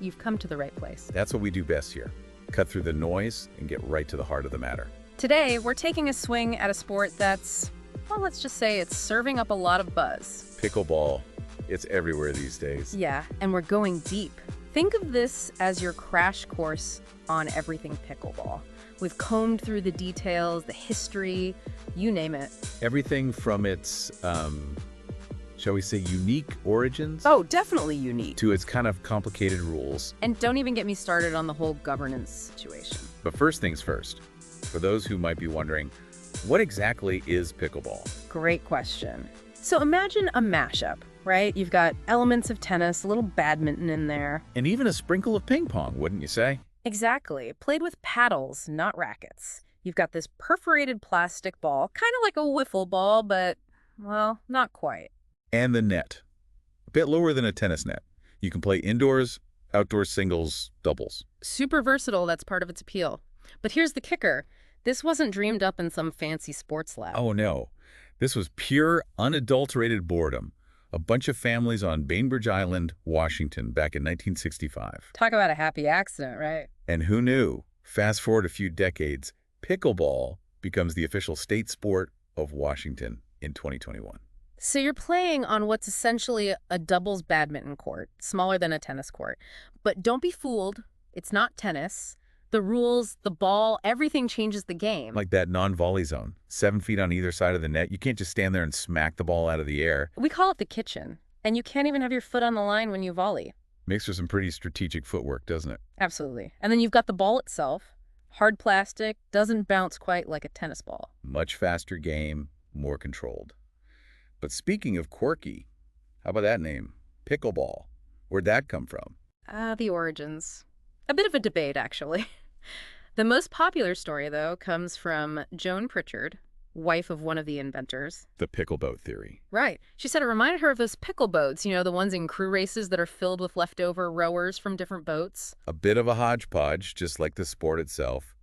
you've come to the right place. That's what we do best here. Cut through the noise and get right to the heart of the matter. Today, we're taking a swing at a sport that's, well, let's just say it's serving up a lot of buzz. Pickleball. It's everywhere these days. Yeah, and we're going deep. Think of this as your crash course on everything pickleball. We've combed through the details, the history, you name it. Everything from its, shall we say, unique origins? Oh, definitely unique. To its kind of complicated rules. And don't even get me started on the whole governance situation. But first things first, for those who might be wondering, what exactly is pickleball? Great question. So imagine a mashup, right? You've got elements of tennis, a little badminton in there. And even a sprinkle of ping pong, wouldn't you say? Exactly. Played with paddles, not rackets. You've got this perforated plastic ball, kind of like a wiffle ball, but, well, not quite. And the net. A bit lower than a tennis net. You can play indoors, outdoor singles, doubles. Super versatile, that's part of its appeal. But here's the kicker. This wasn't dreamed up in some fancy sports lab. Oh, no. This was pure, unadulterated boredom. A bunch of families on Bainbridge Island, Washington, back in 1965. Talk about a happy accident, right? And who knew? Fast forward a few decades, pickleball becomes the official state sport of Washington in 2021. So you're playing on what's essentially a doubles badminton court, smaller than a tennis court. But don't be fooled. It's not tennis. The rules, the ball, everything changes the game. Like that non-volley zone, 7 feet on either side of the net. You can't just stand there and smack the ball out of the air. We call it the kitchen. And you can't even have your foot on the line when you volley. Makes for some pretty strategic footwork, doesn't it? Absolutely. And then you've got the ball itself. Hard plastic, doesn't bounce quite like a tennis ball. Much faster game, more controlled. But speaking of quirky, how about that name? Pickleball. Where'd that come from? The origins. A bit of a debate, actually. The most popular story, though, comes from Joan Pritchard, wife of one of the inventors. The pickleboat theory. Right. She said it reminded her of those pickle boats, you know, the ones in crew races that are filled with leftover rowers from different boats. A bit of a hodgepodge, just like the sport itself.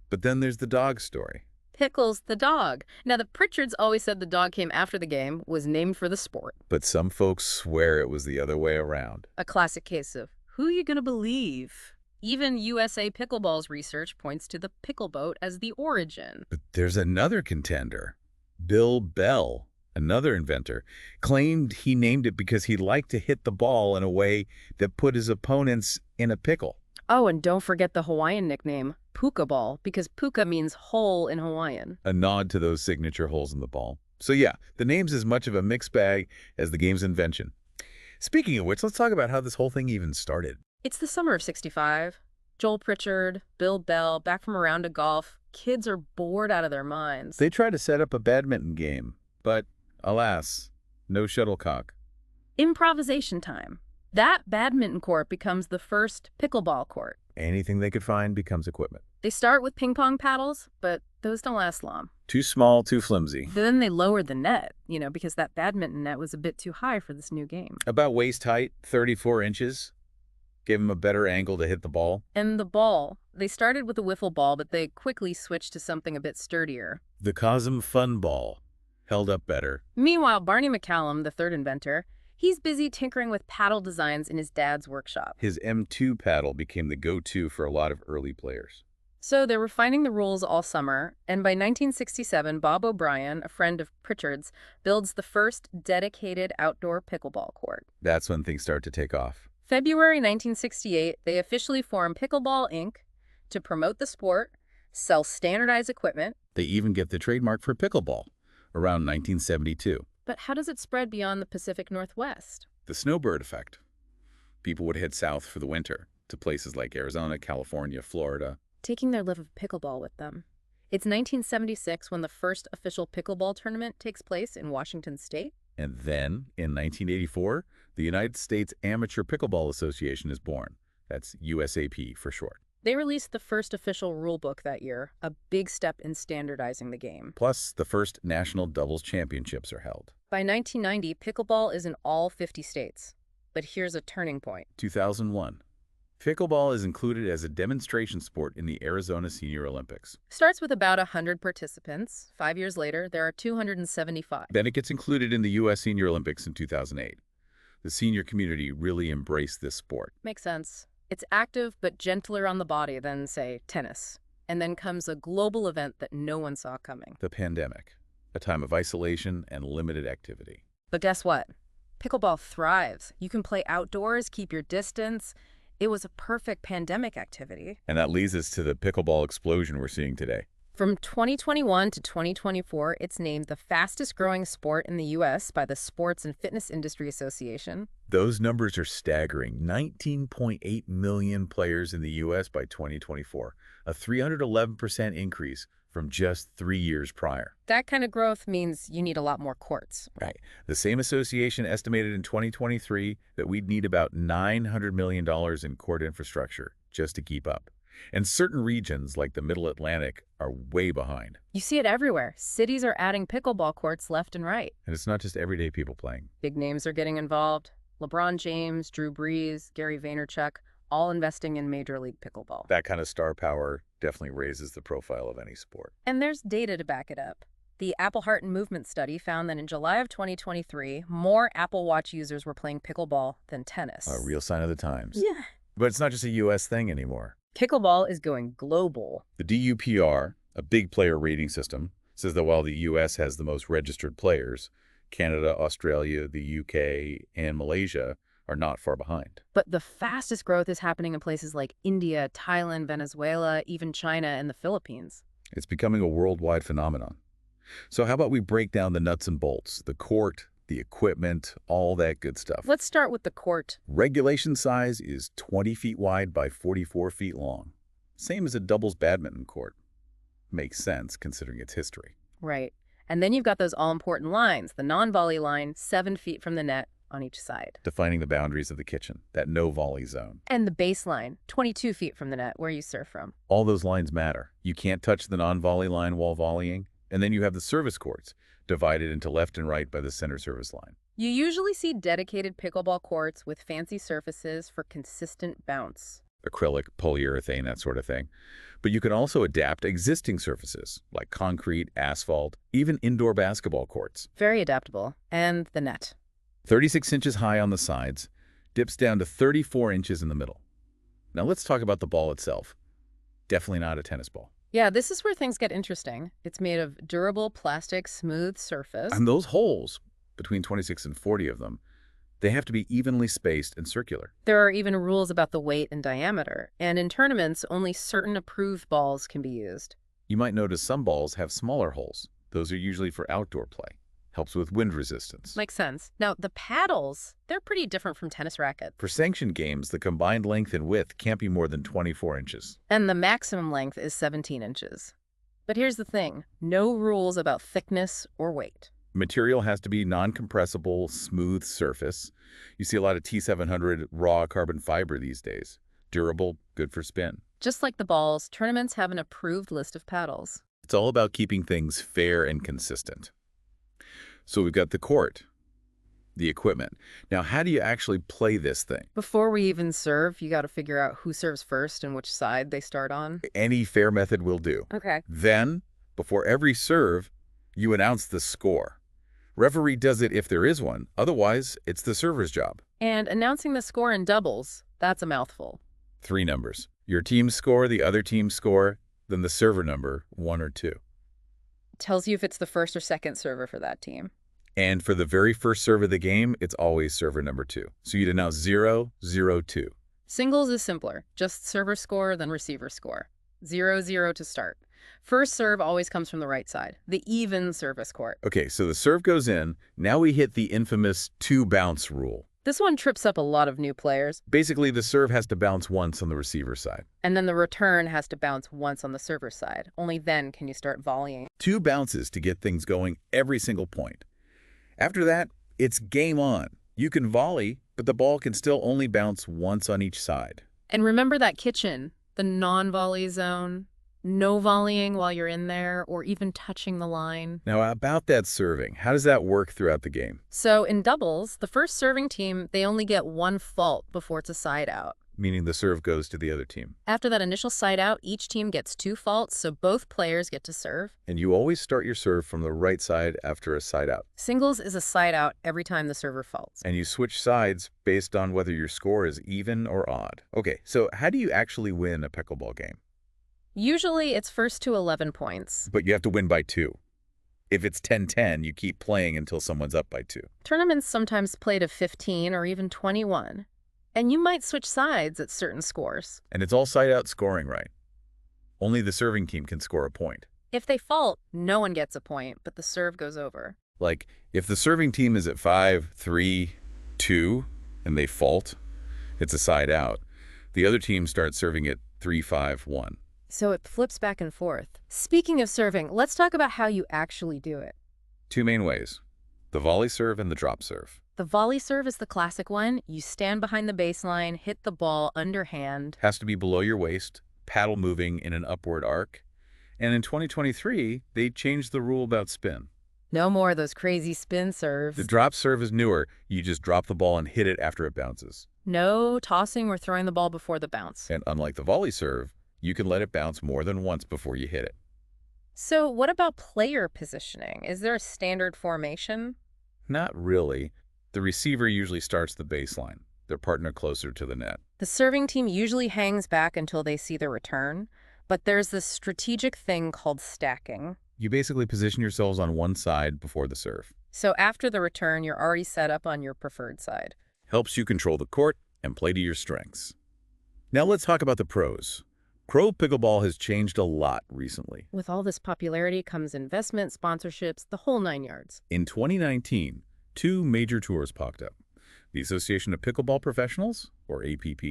But then there's the dog story. Pickles the dog. Now, the Pritchards always said the dog came after the game, was named for the sport. But some folks swear it was the other way around. A classic case of, who you gonna believe? Even USA Pickleball's research points to the pickle boat as the origin. But there's another contender. Bill Bell, another inventor, claimed he named it because he liked to hit the ball in a way that put his opponents in a pickle. Oh, and don't forget the Hawaiian nickname, puka ball, because puka means hole in Hawaiian. A nod to those signature holes in the ball. So yeah, the name's as much of a mixed bag as the game's invention. Speaking of which, let's talk about how this whole thing even started. It's the summer of '65. Joel Pritchard, Bill Bell, back from a round of golf. Kids are bored out of their minds. They tried to set up a badminton game, but alas, no shuttlecock. Improvisation time. That badminton court becomes the first pickleball court. Anything they could find becomes equipment. They start with ping pong paddles, but those don't last long. Too small, too flimsy. Then they lowered the net, you know, because that badminton net was a bit too high for this new game. About waist height, 34 inches. Gave him a better angle to hit the ball. And the ball. They started with a wiffle ball, but they quickly switched to something a bit sturdier. The Cosm Fun Ball held up better. Meanwhile, Barney McCallum, the third inventor, he's busy tinkering with paddle designs in his dad's workshop. His M2 paddle became the go-to for a lot of early players. So they're refining the rules all summer, and by 1967, Bob O'Brien, a friend of Pritchard's, builds the first dedicated outdoor pickleball court. That's when things start to take off. February 1968, they officially form Pickleball, Inc. to promote the sport, sell standardized equipment. They even get the trademark for pickleball around 1972. But how does it spread beyond the Pacific Northwest? The snowbird effect. People would head south for the winter to places like Arizona, California, Florida. Taking their love of pickleball with them. It's 1976 when the first official pickleball tournament takes place in Washington State. And then, in 1984, the United States Amateur Pickleball Association is born. That's USAP for short. They released the first official rule book that year, a big step in standardizing the game. Plus, the first national doubles championships are held. By 1990, pickleball is in all 50 states. But here's a turning point. 2001. Pickleball is included as a demonstration sport in the Arizona Senior Olympics. Starts with about 100 participants. 5 years later, there are 275. Then it gets included in the U.S. Senior Olympics in 2008. The senior community really embraced this sport. Makes sense. It's active but gentler on the body than, say, tennis. And then comes a global event that no one saw coming. The pandemic, a time of isolation and limited activity. But guess what? Pickleball thrives. You can play outdoors, keep your distance. It was a perfect pandemic activity. And that leads us to the pickleball explosion we're seeing today. From 2021 to 2024, it's named the fastest growing sport in the U.S. by the Sports and Fitness Industry Association. Those numbers are staggering. 19.8 million players in the U.S. by 2024, a 311% increase from just 3 years prior. That kind of growth means you need a lot more courts. Right. The same association estimated in 2023 that we'd need about $900 million in court infrastructure just to keep up. And certain regions, like the Middle Atlantic, are way behind. You see it everywhere. Cities are adding pickleball courts left and right. And it's not just everyday people playing. Big names are getting involved. LeBron James, Drew Brees, Gary Vaynerchuk, all investing in Major League Pickleball. That kind of star power definitely raises the profile of any sport. And there's data to back it up. The Apple Heart and Movement study found that in July of 2023, more Apple Watch users were playing pickleball than tennis. A real sign of the times. Yeah. But it's not just a U.S. thing anymore. Pickleball is going global. The DUPR, a big player rating system, says that while the U.S. has the most registered players, Canada, Australia, the UK, and Malaysia are not far behind. But the fastest growth is happening in places like India, Thailand, Venezuela, even China, and the Philippines. It's becoming a worldwide phenomenon. So how about we break down the nuts and bolts, the court, the equipment, all that good stuff. Let's start with the court. Regulation size is 20 feet wide by 44 feet long. Same as a doubles badminton court. Makes sense considering its history. Right. And then you've got those all-important lines, the non-volley line, 7 feet from the net on each side. Defining the boundaries of the kitchen, that no-volley zone. And the baseline, 22 feet from the net, where you serve from. All those lines matter. You can't touch the non-volley line while volleying. And then you have the service courts, divided into left and right by the center service line. You usually see dedicated pickleball courts with fancy surfaces for consistent bounce. Acrylic, polyurethane, that sort of thing. But you can also adapt existing surfaces, like concrete, asphalt, even indoor basketball courts. Very adaptable. And the net. 36 inches high on the sides, dips down to 34 inches in the middle. Now let's talk about the ball itself. Definitely not a tennis ball. Yeah, this is where things get interesting. It's made of durable plastic, smooth surface. And those holes, between 26 and 40 of them, they have to be evenly spaced and circular. There are even rules about the weight and diameter. And in tournaments, only certain approved balls can be used. You might notice some balls have smaller holes. Those are usually for outdoor play. Helps with wind resistance. Makes sense. Now, the paddles, they're pretty different from tennis rackets. For sanctioned games, the combined length and width can't be more than 24 inches. And the maximum length is 17 inches. But here's the thing. No rules about thickness or weight. Material has to be non-compressible, smooth surface. You see a lot of T700 raw carbon fiber these days. Durable, good for spin. Just like the balls, tournaments have an approved list of paddles. It's all about keeping things fair and consistent. So we've got the court, the equipment. Now, how do you actually play this thing? Before we even serve, you got to figure out who serves first and which side they start on. Any fair method will do. Okay. Then, before every serve, you announce the score. Referee does it if there is one. Otherwise, it's the server's job. And announcing the score in doubles, that's a mouthful. 3 numbers. Your team's score, the other team's score, then the server number, 1 or 2. Tells you if it's the first or second server for that team. And for the very first serve of the game, it's always server number 2. So you'd announce 0, 0, 2. Singles is simpler. Just server score, then receiver score. 0, 0 to start. First serve always comes from the right side, the even service court. Okay, so the serve goes in. Now we hit the infamous 2-bounce rule. This one trips up a lot of new players. Basically, the serve has to bounce once on the receiver side. And then the return has to bounce once on the server side. Only then can you start volleying. 2 bounces to get things going every single point. After that, it's game on. You can volley, but the ball can still only bounce once on each side. And remember that kitchen, the non-volley zone. No volleying while you're in there or even touching the line. Now, about that serving, how does that work throughout the game? So in doubles, the first serving team, they only get 1 fault before it's a side out. meaning the serve goes to the other team. After that initial side out, each team gets 2 faults, so both players get to serve. And you always start your serve from the right side after a side out. Singles is a side out every time the server faults. And you switch sides based on whether your score is even or odd. Okay, so how do you actually win a pickleball game? Usually, it's first to 11 points. But you have to win by 2. If it's 10-10, you keep playing until someone's up by 2. Tournaments sometimes play to 15 or even 21. And you might switch sides at certain scores. And it's all side-out scoring, right? Only the serving team can score a point. If they fault, no one gets a point, but the serve goes over. Like, if the serving team is at 5-3-2 and they fault, it's a side out. The other team starts serving at 3-5-1. So it flips back and forth. Speaking of serving, let's talk about how you actually do it. 2 main ways: the volley serve and the drop serve. The volley serve is the classic one. You stand behind the baseline, hit the ball underhand. Has to be below your waist, paddle moving in an upward arc. And in 2023, they changed the rule about spin. No more of those crazy spin serves. The drop serve is newer. You just drop the ball and hit it after it bounces. No tossing or throwing the ball before the bounce. And unlike the volley serve, you can let it bounce more than once before you hit it. So what about player positioning? Is there a standard formation? Not really. The receiver usually starts the baseline, their partner closer to the net. The serving team usually hangs back until they see the return, but there's this strategic thing called stacking. You basically position yourselves on one side before the serve. So after the return, you're already set up on your preferred side. Helps you control the court and play to your strengths. Now let's talk about the pros. Pro pickleball has changed a lot recently. With all this popularity comes investment, sponsorships, the whole 9 yards. In 2019, 2 major tours popped up: the Association of Pickleball Professionals, or APP,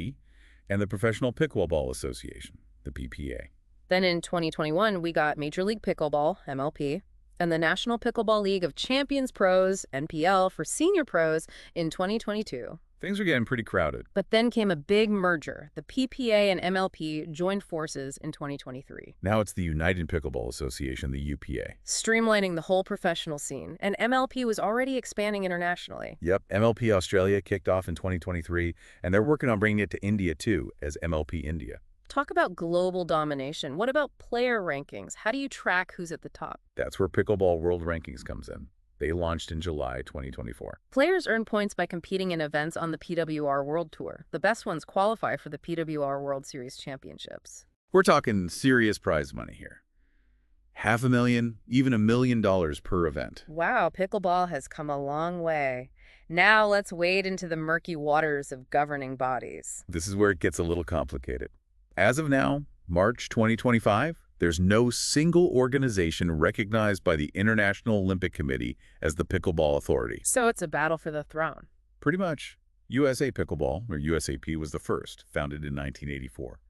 and the Professional Pickleball Association, the PPA. Then in 2021, we got Major League Pickleball, MLP, and the National Pickleball League of Champions Pros, NPL, for senior pros in 2022. Things are getting pretty crowded. But then came a big merger. The PPA and MLP joined forces in 2023. Now it's the United Pickleball Association, the UPA. Streamlining the whole professional scene, and MLP was already expanding internationally. Yep, MLP Australia kicked off in 2023, and they're working on bringing it to India too, as MLP India. Talk about global domination. What about player rankings? How do you track who's at the top? That's where Pickleball World Rankings comes in. They launched in July 2024. Players earn points by competing in events on the PWR World Tour. The best ones qualify for the PWR World Series Championships. We're talking serious prize money here. $500,000, even $1 million per event. Wow, pickleball has come a long way. Now let's wade into the murky waters of governing bodies. This is where it gets a little complicated. As of now, March 2025, there's no single organization recognized by the International Olympic Committee as the Pickleball Authority. So it's a battle for the throne. Pretty much. USA Pickleball, or USAP, was the first, founded in 1984.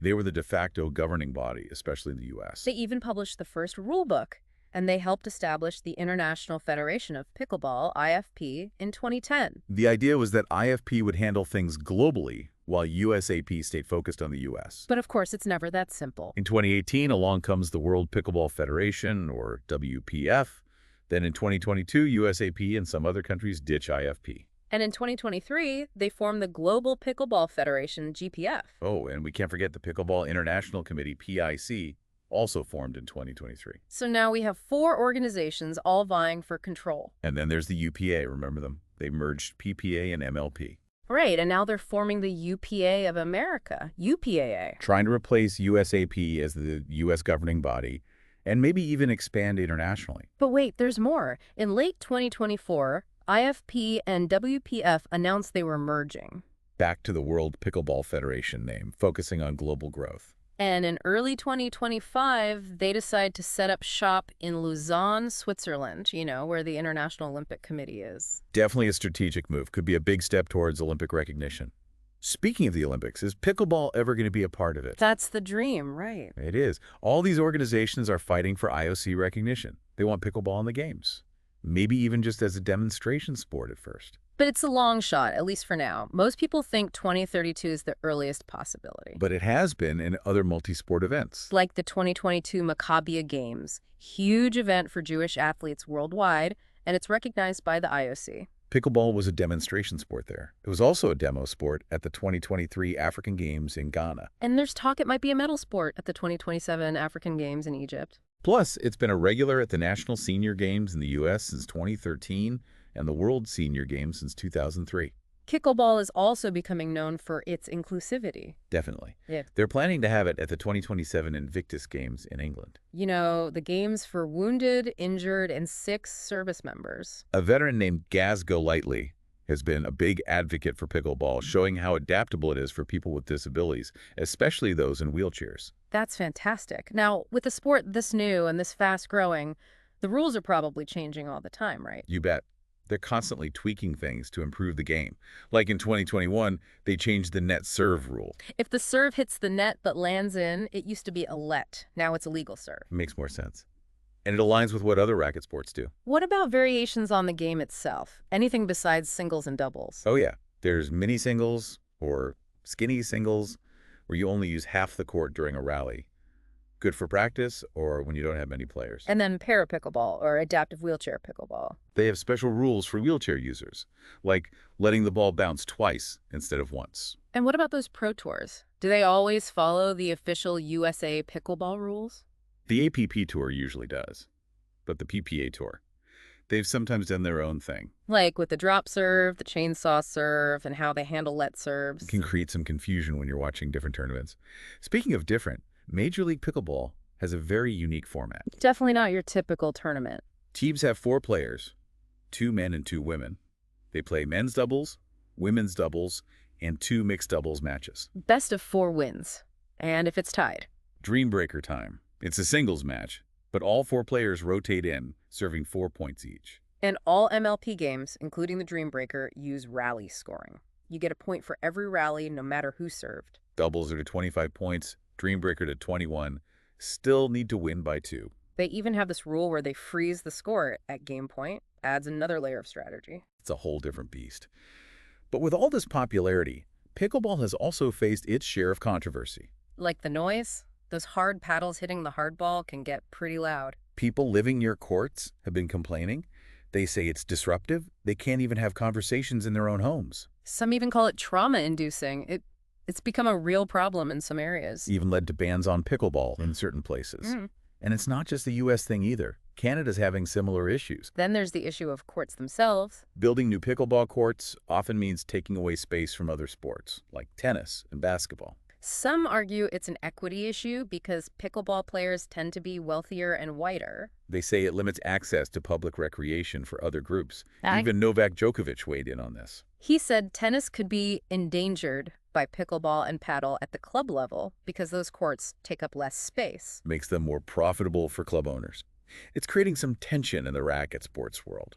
They were the de facto governing body, especially in the U.S. They even published the first rule book, and they helped establish the International Federation of Pickleball, IFP, in 2010. The idea was that IFP would handle things globally, while USAP stayed focused on the U.S. But of course, it's never that simple. In 2018, along comes the World Pickleball Federation, or WPF. Then in 2022, USAP and some other countries ditch IFP. And in 2023, they formed the Global Pickleball Federation, GPF. Oh, and we can't forget the Pickleball International Committee, PIC, also formed in 2023. So now we have 4 organizations all vying for control. And then there's the UPA, remember them? They merged PPA and MLP. Right, and now they're forming the UPA of America, UPAA. Trying to replace USAP as the U.S. governing body, and maybe even expand internationally. But wait, there's more. In late 2024, IFP and WPF announced they were merging. Back to the World Pickleball Federation name, focusing on global growth. And in early 2025, they decide to set up shop in Lausanne, Switzerland, where the International Olympic Committee is. Definitely a strategic move. Could be a big step towards Olympic recognition. Speaking of the Olympics, is pickleball ever going to be a part of it? That's the dream, right? It is. All these organizations are fighting for IOC recognition. They want pickleball in the games. Maybe even just as a demonstration sport at first. But it's a long shot, at least for now. Most people think 2032 is the earliest possibility. But it has been in other multi-sport events. Like the 2022 Maccabiah Games, huge event for Jewish athletes worldwide, and it's recognized by the IOC. Pickleball was a demonstration sport there. It was also a demo sport at the 2023 African Games in Ghana. And there's talk it might be a medal sport at the 2027 African Games in Egypt. Plus, it's been a regular at the National Senior Games in the U.S. since 2013 and the World Senior Games since 2003. Pickleball is also becoming known for its inclusivity. Definitely. Yeah. They're planning to have it at the 2027 Invictus Games in England. You know, the games for wounded, injured, and sick service members. A veteran named Gaz Golightly has been a big advocate for pickleball, showing how adaptable it is for people with disabilities, especially those in wheelchairs. That's fantastic. Now, with a sport this new and this fast-growing, the rules are probably changing all the time, right? You bet. They're constantly tweaking things to improve the game. Like in 2021, they changed the net serve rule. If the serve hits the net but lands in, it used to be a let. Now it's a legal serve. Makes more sense. And it aligns with what other racket sports do. What about variations on the game itself? Anything besides singles and doubles? Oh yeah, there's mini singles or skinny singles where you only use half the court during a rally. Good for practice or when you don't have many players. And then para-pickleball or adaptive wheelchair pickleball. They have special rules for wheelchair users, like letting the ball bounce twice instead of once. And what about those pro tours? Do they always follow the official USA pickleball rules? The APP Tour usually does, but the PPA Tour, they've sometimes done their own thing. Like with the drop serve, the chainsaw serve, and how they handle let serves. It can create some confusion when you're watching different tournaments. Speaking of different, Major League Pickleball has a very unique format. Definitely not your typical tournament. Teams have 4 players, 2 men and 2 women. They play men's doubles, women's doubles, and 2 mixed doubles matches. Best of 4 wins. And if it's tied. Dreambreaker time. It's a singles match, but all 4 players rotate in, serving 4 points each. And all MLP games, including the Dreambreaker, use rally scoring. You get a point for every rally, no matter who served. Doubles are to 25 points, Dreambreaker to 21, still need to win by 2. They even have this rule where they freeze the score at game point, adds another layer of strategy. It's a whole different beast. But with all this popularity, pickleball has also faced its share of controversy. Like the noise, those hard paddles hitting the hard ball can get pretty loud. People living near courts have been complaining. They say it's disruptive. They can't even have conversations in their own homes. Some even call it trauma-inducing. It's become a real problem in some areas. Even led to bans on pickleball in certain places. And it's not just a U.S. thing either. Canada's having similar issues. Then there's the issue of courts themselves. Building new pickleball courts often means taking away space from other sports, like tennis and basketball. Some argue it's an equity issue because pickleball players tend to be wealthier and whiter. They say it limits access to public recreation for other groups. Even Novak Djokovic weighed in on this. He said tennis could be endangered by pickleball and padel at the club level because those courts take up less space. Makes them more profitable for club owners. It's creating some tension in the racket sports world.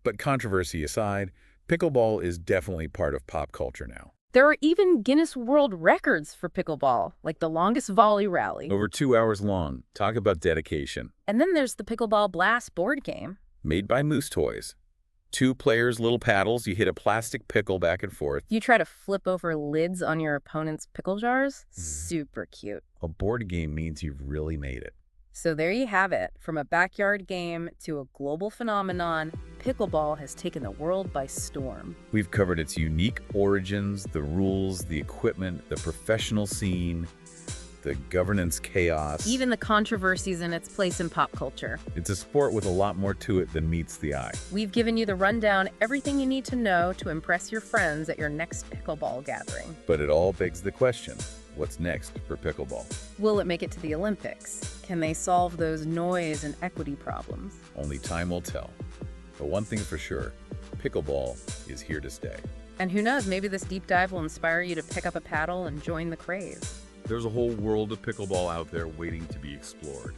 But controversy aside, pickleball is definitely part of pop culture now. There are even Guinness World Records for pickleball, like the longest volley rally. Over 2 hours long. Talk about dedication. And then there's the Pickleball Blast board game. Made by Moose Toys. 2 players, little paddles. You hit a plastic pickle back and forth. You try to flip over lids on your opponent's pickle jars. Super cute. A board game means you've really made it. So there you have it. From a backyard game to a global phenomenon, pickleball has taken the world by storm. We've covered its unique origins, the rules, the equipment, the professional scene, the governance chaos. Even the controversies in its place in pop culture. It's a sport with a lot more to it than meets the eye. We've given you the rundown, everything you need to know to impress your friends at your next pickleball gathering. But it all begs the question, what's next for pickleball? Will it make it to the Olympics? Can they solve those noise and equity problems? Only time will tell. But one thing for sure, pickleball is here to stay. And who knows, maybe this deep dive will inspire you to pick up a paddle and join the craze. There's a whole world of pickleball out there waiting to be explored.